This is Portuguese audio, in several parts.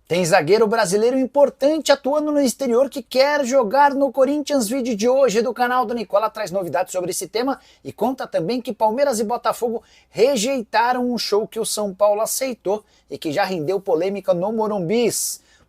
Tem zagueiro brasileiro importante atuando no exterior que quer jogar no Corinthians. Vídeo de hoje do canal do Nicola traz novidades sobre esse tema e conta também que Palmeiras e Botafogo rejeitaram um show que o São Paulo aceitou e que já rendeu polêmica no Morumbi.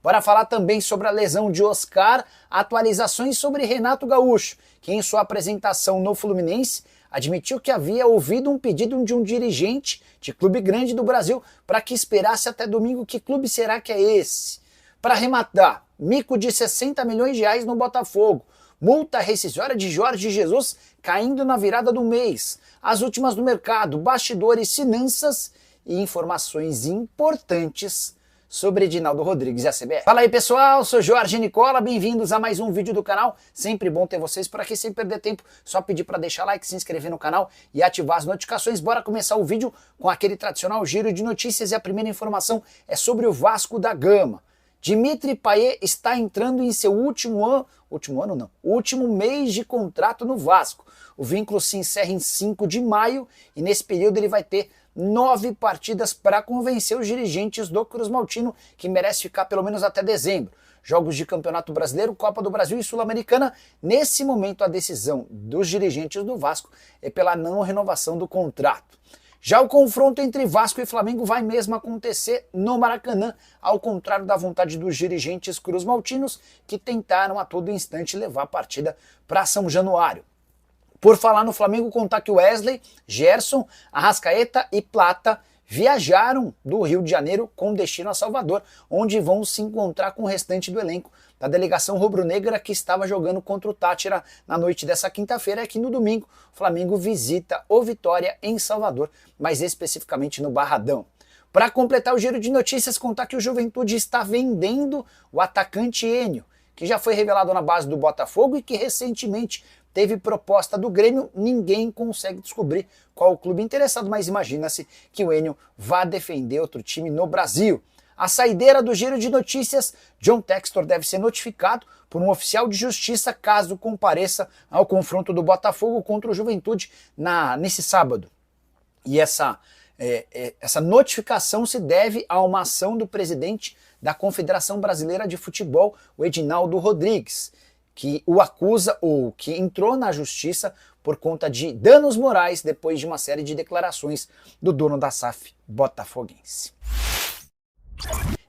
Bora falar também sobre a lesão de Oscar, atualizações sobre Renato Gaúcho, que em sua apresentação no Fluminense admitiu que havia ouvido um pedido de um dirigente de clube grande do Brasil para que esperasse até domingo. Que clube será que é esse? Para arrematar, mico de 60 milhões de reais no Botafogo, multa rescisória de Jorge Jesus caindo na virada do mês, as últimas do mercado, bastidores, finanças e informações importantes sobre Edinaldo Rodrigues e a CBF. Fala aí pessoal, sou Jorge Nicola, bem-vindos a mais um vídeo do canal. Sempre bom ter vocês por aqui, sem perder tempo, só pedir para deixar like, se inscrever no canal e ativar as notificações. Bora começar o vídeo com aquele tradicional giro de notícias e a primeira informação é sobre o Vasco da Gama. Dimitri Payet está entrando em seu último mês de contrato no Vasco. O vínculo se encerra em 5 de maio e nesse período ele vai ter 9 partidas para convencer os dirigentes do Cruz Maltino, que merece ficar pelo menos até dezembro. Jogos de Campeonato Brasileiro, Copa do Brasil e Sul-Americana. Nesse momento a decisão dos dirigentes do Vasco é pela não renovação do contrato. Já o confronto entre Vasco e Flamengo vai mesmo acontecer no Maracanã, ao contrário da vontade dos dirigentes cruz-maltinos, que tentaram a todo instante levar a partida para São Januário. Por falar no Flamengo, contar que Wesley, Gerson, Arrascaeta e Plata viajaram do Rio de Janeiro com destino a Salvador, onde vão se encontrar com o restante do elenco da delegação rubro-negra que estava jogando contra o Táchira na noite dessa quinta-feira. Aqui no domingo, o Flamengo visita o Vitória em Salvador, mais especificamente no Barradão. Para completar o giro de notícias, contar que o Juventude está vendendo o atacante Enio, que já foi revelado na base do Botafogo e que recentemente teve proposta do Grêmio. Ninguém consegue descobrir qual o clube interessado, mas imagina-se que o Enio vá defender outro time no Brasil. A saideira do giro de notícias, John Textor deve ser notificado por um oficial de justiça caso compareça ao confronto do Botafogo contra o Juventude nesse sábado. E essa notificação se deve a uma ação do presidente da Confederação Brasileira de Futebol, o Edinaldo Rodrigues, que o acusa ou que entrou na justiça por conta de danos morais depois de uma série de declarações do dono da SAF botafoguense.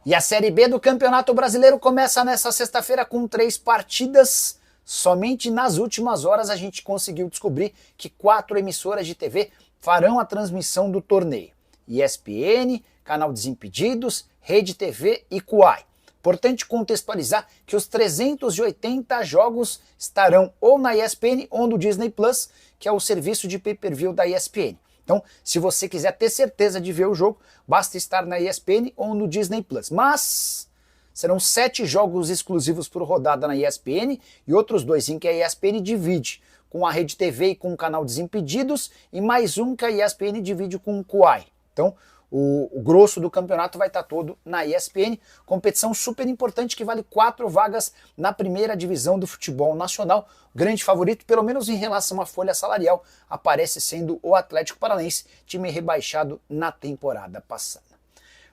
E a Série B do Campeonato Brasileiro começa nessa sexta-feira com 3 partidas. Somente nas últimas horas a gente conseguiu descobrir que 4 emissoras de TV farão a transmissão do torneio: ESPN, Canal Desimpedidos, Rede TV e Kuai. Importante contextualizar que os 380 jogos estarão ou na ESPN ou no Disney Plus, que é o serviço de pay-per-view da ESPN. Então, se você quiser ter certeza de ver o jogo, basta estar na ESPN ou no Disney Plus. Mas serão 7 jogos exclusivos por rodada na ESPN e outros 2 em que a ESPN divide com a Rede TV e com o Canal Desimpedidos, e mais um que a ESPN divide com o Kuai. Então, o grosso do campeonato vai estar todo na ESPN, competição super importante que vale 4 vagas na primeira divisão do futebol nacional. O grande favorito, pelo menos em relação à folha salarial, aparece sendo o Atlético Paranaense, time rebaixado na temporada passada.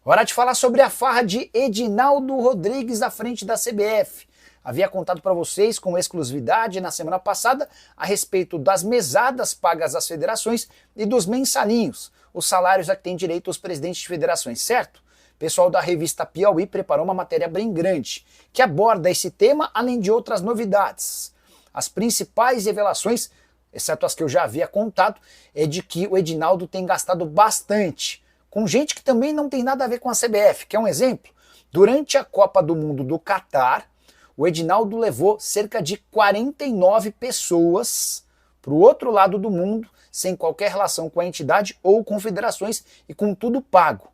Hora de falar sobre a farra de Edinaldo Rodrigues à frente da CBF. Havia contado para vocês com exclusividade na semana passada a respeito das mesadas pagas às federações e dos mensalinhos, os salários a que têm direito os presidentes de federações, certo? O pessoal da revista Piauí preparou uma matéria bem grande que aborda esse tema, além de outras novidades. As principais revelações, exceto as que eu já havia contado, é de que o Edinaldo tem gastado bastante com gente que também não tem nada a ver com a CBF. Quer um exemplo? Durante a Copa do Mundo do Catar, o Edinaldo levou cerca de 49 pessoas para o outro lado do mundo, sem qualquer relação com a entidade ou confederações e com tudo pago.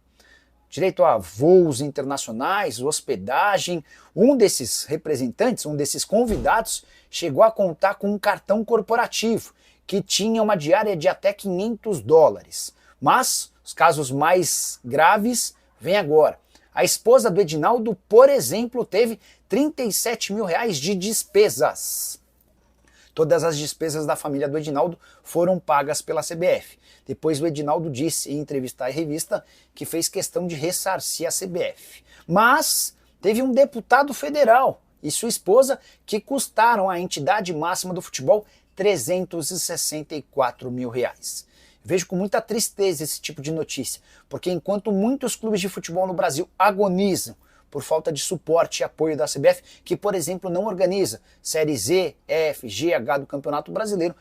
Direito a voos internacionais, hospedagem. Um desses representantes, um desses convidados, chegou a contar com um cartão corporativo que tinha uma diária de até $500. Mas os casos mais graves vêm agora. A esposa do Edinaldo, por exemplo, teve 37 mil reais de despesas. Todas as despesas da família do Edinaldo foram pagas pela CBF. Depois o Edinaldo disse em entrevista à revista que fez questão de ressarcir a CBF. Mas teve um deputado federal e sua esposa que custaram à entidade máxima do futebol R$ 364 mil. Vejo com muita tristeza esse tipo de notícia, porque enquanto muitos clubes de futebol no Brasil agonizam por falta de suporte e apoio da CBF, que, por exemplo, não organiza Série Z, F, G, H do Campeonato Brasileiro,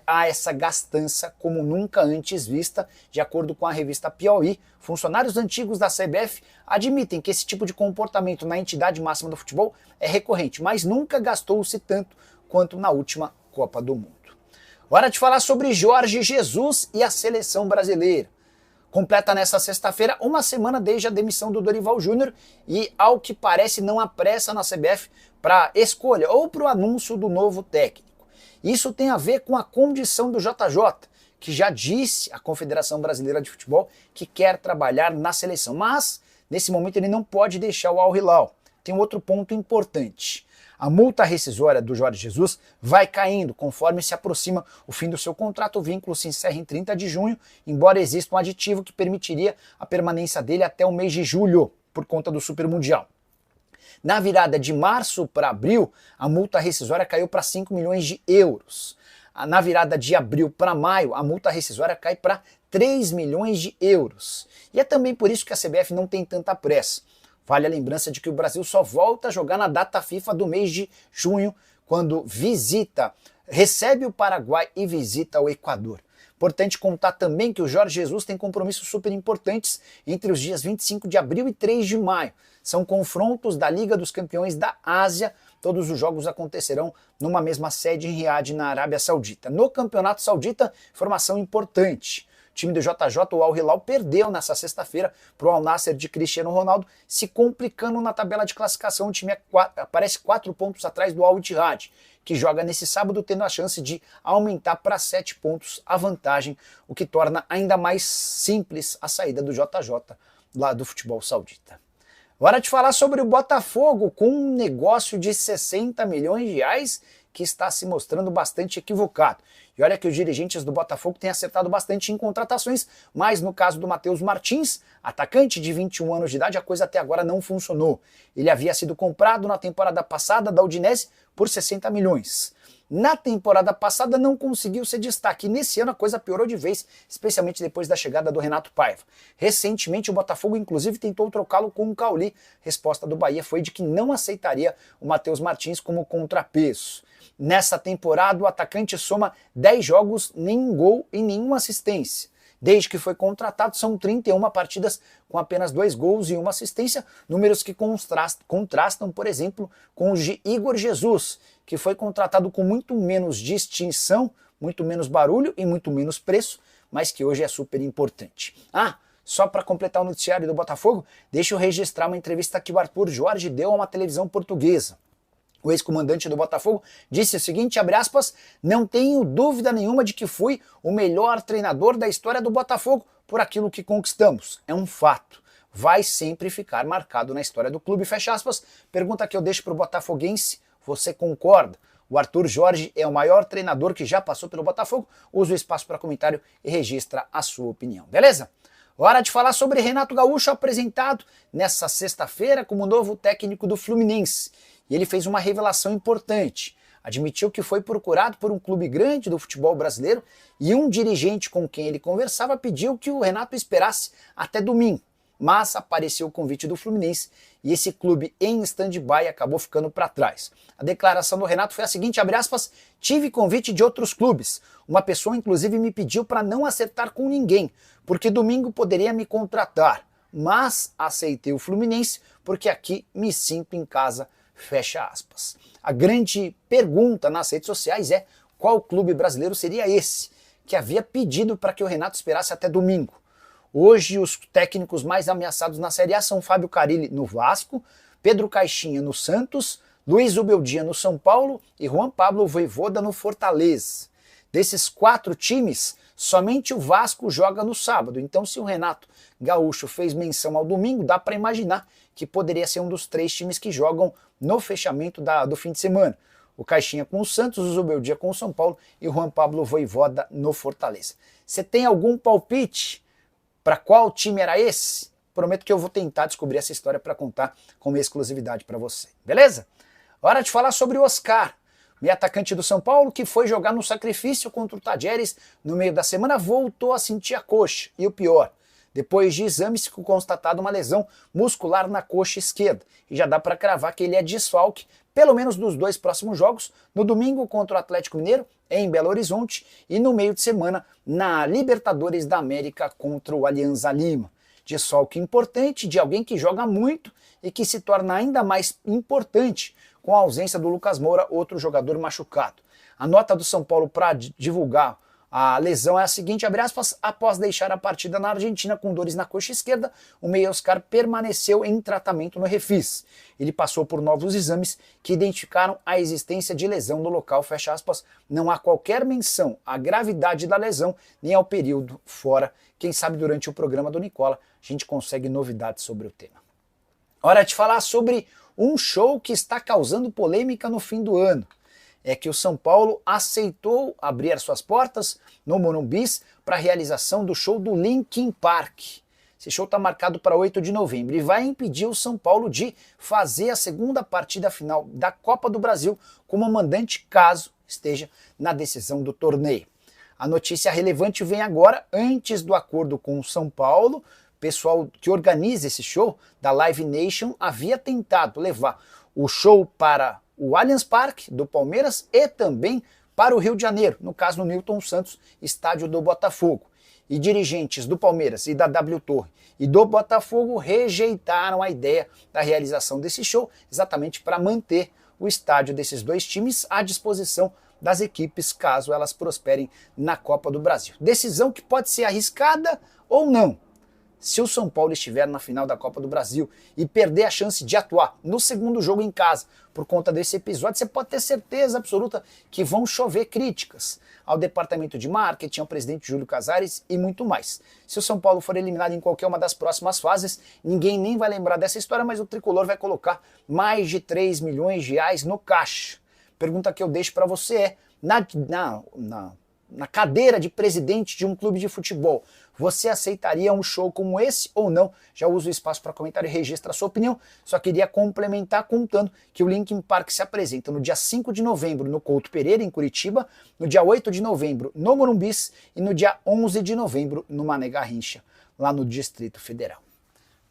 há essa gastança como nunca antes vista. De acordo com a revista Piauí, funcionários antigos da CBF admitem que esse tipo de comportamento na entidade máxima do futebol é recorrente, mas nunca gastou-se tanto quanto na última Copa do Mundo. Hora de falar sobre Jorge Jesus e a seleção brasileira. Completa nesta sexta-feira uma semana desde a demissão do Dorival Júnior e, ao que parece, não há pressa na CBF para a escolha ou para o anúncio do novo técnico. Isso tem a ver com a condição do JJ, que já disse à Confederação Brasileira de Futebol que quer trabalhar na seleção, mas nesse momento ele não pode deixar o Al Hilal. Tem um outro ponto importante. A multa rescisória do Jorge Jesus vai caindo conforme se aproxima o fim do seu contrato. O vínculo se encerra em 30 de junho, embora exista um aditivo que permitiria a permanência dele até o mês de julho, por conta do Super Mundial. Na virada de março para abril, a multa rescisória caiu para 5 milhões de euros. Na virada de abril para maio, a multa rescisória cai para 3 milhões de euros. E é também por isso que a CBF não tem tanta pressa. Vale a lembrança de que o Brasil só volta a jogar na data FIFA do mês de junho, quando recebe o Paraguai e visita o Equador. Importante contar também que o Jorge Jesus tem compromissos super importantes entre os dias 25 de abril e 3 de maio. São confrontos da Liga dos Campeões da Ásia. Todos os jogos acontecerão numa mesma sede em Riad, na Arábia Saudita. No Campeonato Saudita, informação importante. O time do JJ, o Al Hilal, perdeu nessa sexta-feira para o Al Nassr de Cristiano Ronaldo, se complicando na tabela de classificação. O time aparece 4 pontos atrás do Al Ittihad, que joga nesse sábado, tendo a chance de aumentar para 7 pontos a vantagem, o que torna ainda mais simples a saída do JJ lá do futebol saudita. Hora de falar sobre o Botafogo, com um negócio de 60 milhões de reais que está se mostrando bastante equivocado. E olha que os dirigentes do Botafogo têm acertado bastante em contratações, mas no caso do Matheus Martins, atacante de 21 anos de idade, a coisa até agora não funcionou. Ele havia sido comprado na temporada passada da Udinese por 60 milhões. Na temporada passada não conseguiu ser destaque, e nesse ano a coisa piorou de vez, especialmente depois da chegada do Renato Paiva. Recentemente o Botafogo inclusive tentou trocá-lo com o Cauli. Resposta do Bahia foi de que não aceitaria o Matheus Martins como contrapeso. Nessa temporada o atacante soma 10 jogos, nenhum gol e nenhuma assistência. Desde que foi contratado, são 31 partidas com apenas 2 gols e 1 assistência, números que contrastam, por exemplo, com os de Igor Jesus, que foi contratado com muito menos distinção, muito menos barulho e muito menos preço, mas que hoje é super importante. Só para completar o noticiário do Botafogo, deixa eu registrar uma entrevista que o Arthur Jorge deu a uma televisão portuguesa. O ex-comandante do Botafogo disse o seguinte, abre aspas, não tenho dúvida nenhuma de que fui o melhor treinador da história do Botafogo por aquilo que conquistamos. É um fato. Vai sempre ficar marcado na história do clube, fecha aspas. Pergunta que eu deixo para o botafoguense, você concorda? O Arthur Jorge é o maior treinador que já passou pelo Botafogo. Usa o espaço para comentário e registra a sua opinião, beleza? Hora de falar sobre Renato Gaúcho, apresentado nessa sexta-feira como novo técnico do Fluminense. E ele fez uma revelação importante. Admitiu que foi procurado por um clube grande do futebol brasileiro e um dirigente com quem ele conversava pediu que o Renato esperasse até domingo. Mas apareceu o convite do Fluminense e esse clube em stand-by acabou ficando para trás. A declaração do Renato foi a seguinte, abre aspas, tive convite de outros clubes. Uma pessoa inclusive me pediu para não acertar com ninguém, porque domingo poderia me contratar. Mas aceitei o Fluminense porque aqui me sinto em casa. Fecha aspas. A grande pergunta nas redes sociais é qual clube brasileiro seria esse que havia pedido para que o Renato esperasse até domingo. Hoje os técnicos mais ameaçados na Série A são Fábio Carille no Vasco, Pedro Caixinha no Santos, Luiz Ubeldia no São Paulo e Juan Pablo Vojvoda no Fortaleza. Desses 4 times, somente o Vasco joga no sábado. Então se o Renato Gaúcho fez menção ao domingo, dá para imaginar que poderia ser um dos 3 times que jogam no fechamento do fim de semana. O Caixinha com o Santos, o Zubeldia com o São Paulo e o Juan Pablo Vojvoda no Fortaleza. Você tem algum palpite para qual time era esse? Prometo que eu vou tentar descobrir essa história para contar com exclusividade para você. Beleza? Hora de falar sobre o Oscar, meio atacante do São Paulo, que foi jogar no sacrifício contra o Tajeres no meio da semana, voltou a sentir a coxa. E o pior, depois de exames ficou constatada uma lesão muscular na coxa esquerda. E já dá para cravar que ele é desfalque, pelo menos dos 2 próximos jogos, no domingo contra o Atlético Mineiro, em Belo Horizonte, e no meio de semana na Libertadores da América contra o Alianza Lima. Desfalque importante de alguém que joga muito e que se torna ainda mais importante com a ausência do Lucas Moura, outro jogador machucado. A nota do São Paulo para divulgar a lesão é a seguinte, abre aspas, após deixar a partida na Argentina com dores na coxa esquerda, o meia Oscar permaneceu em tratamento no Refis. Ele passou por novos exames que identificaram a existência de lesão no local, fecha aspas, não há qualquer menção à gravidade da lesão, nem ao período fora. Quem sabe durante o programa do Nicola a gente consegue novidades sobre o tema. Hora de falar sobre um show que está causando polêmica no fim do ano. É que o São Paulo aceitou abrir suas portas no Morumbi para a realização do show do Linkin Park. Esse show está marcado para 8 de novembro e vai impedir o São Paulo de fazer a segunda partida final da Copa do Brasil como mandante caso esteja na decisão do torneio. A notícia relevante vem agora, antes do acordo com o São Paulo. O pessoal que organiza esse show, da Live Nation, havia tentado levar o show para o Allianz Parque do Palmeiras e também para o Rio de Janeiro, no caso no Newton Santos, estádio do Botafogo. E dirigentes do Palmeiras e da W Torre e do Botafogo rejeitaram a ideia da realização desse show, exatamente para manter o estádio desses dois times à disposição das equipes caso elas prosperem na Copa do Brasil. Decisão que pode ser arriscada ou não. Se o São Paulo estiver na final da Copa do Brasil e perder a chance de atuar no segundo jogo em casa por conta desse episódio, você pode ter certeza absoluta que vão chover críticas ao departamento de marketing, ao presidente Júlio Casares e muito mais. Se o São Paulo for eliminado em qualquer uma das próximas fases, ninguém nem vai lembrar dessa história, mas o Tricolor vai colocar mais de 3 milhões de reais no caixa. Pergunta que eu deixo para você é, na cadeira de presidente de um clube de futebol, você aceitaria um show como esse ou não? Já uso o espaço para comentário e registra a sua opinião. Só queria complementar contando que o Linkin Park se apresenta no dia 5 de novembro no Couto Pereira, em Curitiba, no dia 8 de novembro no Morumbi e no dia 11 de novembro no Mané Garrincha, lá no Distrito Federal.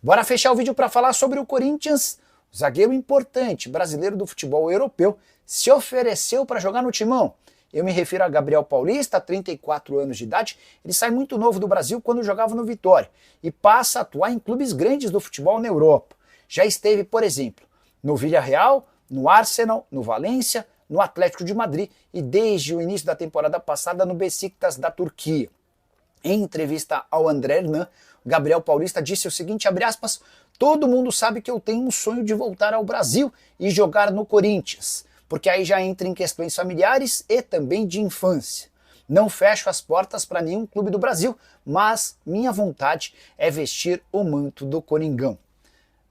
Bora fechar o vídeo para falar sobre o Corinthians. O zagueiro importante brasileiro do futebol europeu se ofereceu para jogar no Timão. Eu me refiro a Gabriel Paulista, 34 anos de idade. Ele sai muito novo do Brasil quando jogava no Vitória e passa a atuar em clubes grandes do futebol na Europa. Já esteve, por exemplo, no Villarreal, no Arsenal, no Valência, no Atlético de Madrid e desde o início da temporada passada no Beşiktaş da Turquia. Em entrevista ao André Hernan, Gabriel Paulista disse o seguinte, abre aspas, todo mundo sabe que eu tenho um sonho de voltar ao Brasil e jogar no Corinthians, porque aí já entra em questões familiares e também de infância. Não fecho as portas para nenhum clube do Brasil, mas minha vontade é vestir o manto do Coringão.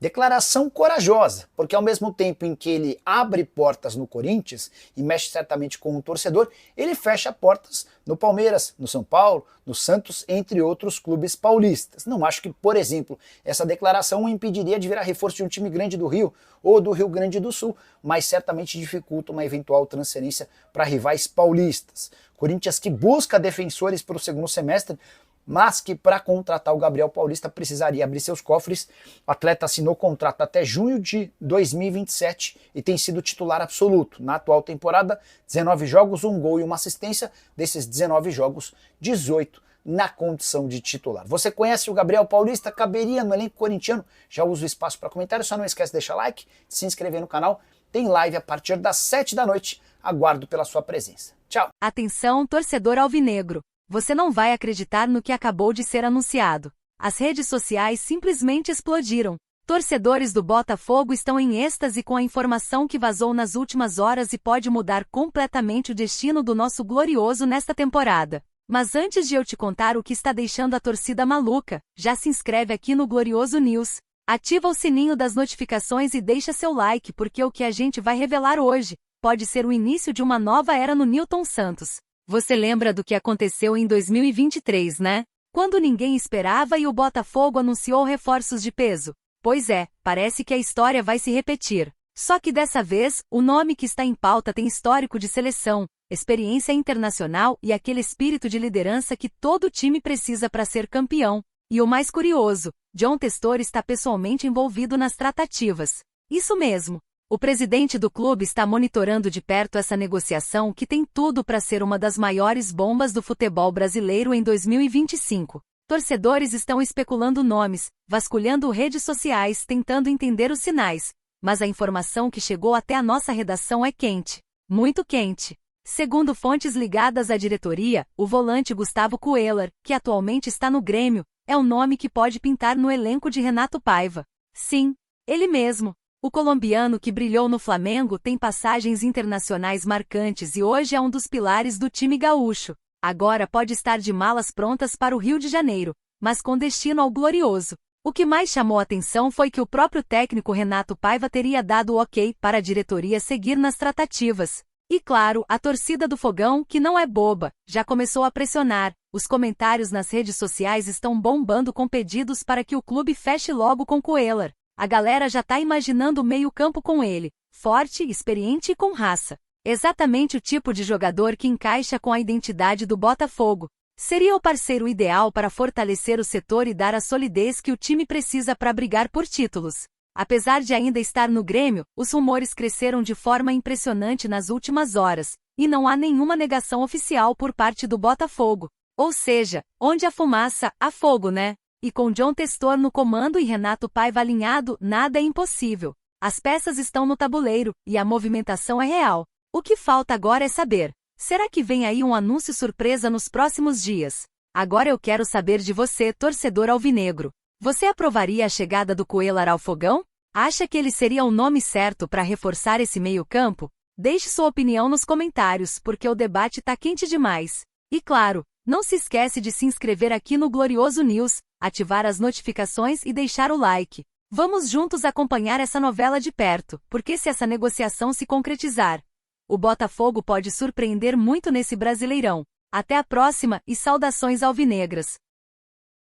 Declaração corajosa, porque ao mesmo tempo em que ele abre portas no Corinthians e mexe certamente com o torcedor, ele fecha portas no Palmeiras, no São Paulo, no Santos, entre outros clubes paulistas. Não acho que, por exemplo, essa declaração o impediria de virar reforço de um time grande do Rio ou do Rio Grande do Sul, mas certamente dificulta uma eventual transferência para rivais paulistas. Corinthians que busca defensores para o segundo semestre, mas que para contratar o Gabriel Paulista precisaria abrir seus cofres. O atleta assinou contrato até junho de 2027 e tem sido titular absoluto. Na atual temporada, 19 jogos, 1 gol e 1 assistência. Desses 19 jogos, 18 na condição de titular. Você conhece o Gabriel Paulista? Caberia no elenco corintiano? Já usa o espaço para comentário, só não esquece de deixar like, de se inscrever no canal. Tem live a partir das 7 da noite. Aguardo pela sua presença. Tchau! Atenção, torcedor alvinegro! Você não vai acreditar no que acabou de ser anunciado. As redes sociais simplesmente explodiram. Torcedores do Botafogo estão em êxtase com a informação que vazou nas últimas horas e pode mudar completamente o destino do nosso glorioso nesta temporada. Mas antes de eu te contar o que está deixando a torcida maluca, já se inscreve aqui no Glorioso News. Ativa o sininho das notificações e deixa seu like porque o que a gente vai revelar hoje pode ser o início de uma nova era no Newton Santos. Você lembra do que aconteceu em 2023, né? Quando ninguém esperava e o Botafogo anunciou reforços de peso. Pois é, parece que a história vai se repetir. Só que dessa vez, o nome que está em pauta tem histórico de seleção, experiência internacional e aquele espírito de liderança que todo time precisa para ser campeão. E o mais curioso, John Testor está pessoalmente envolvido nas tratativas. Isso mesmo. O presidente do clube está monitorando de perto essa negociação que tem tudo para ser uma das maiores bombas do futebol brasileiro em 2025. Torcedores estão especulando nomes, vasculhando redes sociais, tentando entender os sinais. Mas a informação que chegou até a nossa redação é quente. Muito quente. Segundo fontes ligadas à diretoria, o volante Gustavo Cuéllar, que atualmente está no Grêmio, é um nome que pode pintar no elenco de Renato Paiva. Sim, ele mesmo. O colombiano que brilhou no Flamengo tem passagens internacionais marcantes e hoje é um dos pilares do time gaúcho. Agora pode estar de malas prontas para o Rio de Janeiro, mas com destino ao glorioso. O que mais chamou a atenção foi que o próprio técnico Renato Paiva teria dado o ok para a diretoria seguir nas tratativas. E claro, a torcida do Fogão, que não é boba, já começou a pressionar. Os comentários nas redes sociais estão bombando com pedidos para que o clube feche logo com Cuéllar. A galera já tá imaginando o meio-campo com ele, forte, experiente e com raça. Exatamente o tipo de jogador que encaixa com a identidade do Botafogo. Seria o parceiro ideal para fortalecer o setor e dar a solidez que o time precisa para brigar por títulos. Apesar de ainda estar no Grêmio, os rumores cresceram de forma impressionante nas últimas horas, e não há nenhuma negação oficial por parte do Botafogo. Ou seja, onde há fumaça, há fogo, né? E com John Testor no comando e Renato Paiva alinhado, nada é impossível. As peças estão no tabuleiro, e a movimentação é real. O que falta agora é saber. Será que vem aí um anúncio surpresa nos próximos dias? Agora eu quero saber de você, torcedor alvinegro. Você aprovaria a chegada do Cuéllar ao Fogão? Acha que ele seria o nome certo para reforçar esse meio-campo? Deixe sua opinião nos comentários, porque o debate tá quente demais. E claro, não se esquece de se inscrever aqui no Glorioso News, ativar as notificações e deixar o like. Vamos juntos acompanhar essa novela de perto, porque se essa negociação se concretizar, o Botafogo pode surpreender muito nesse Brasileirão. Até a próxima e saudações alvinegras!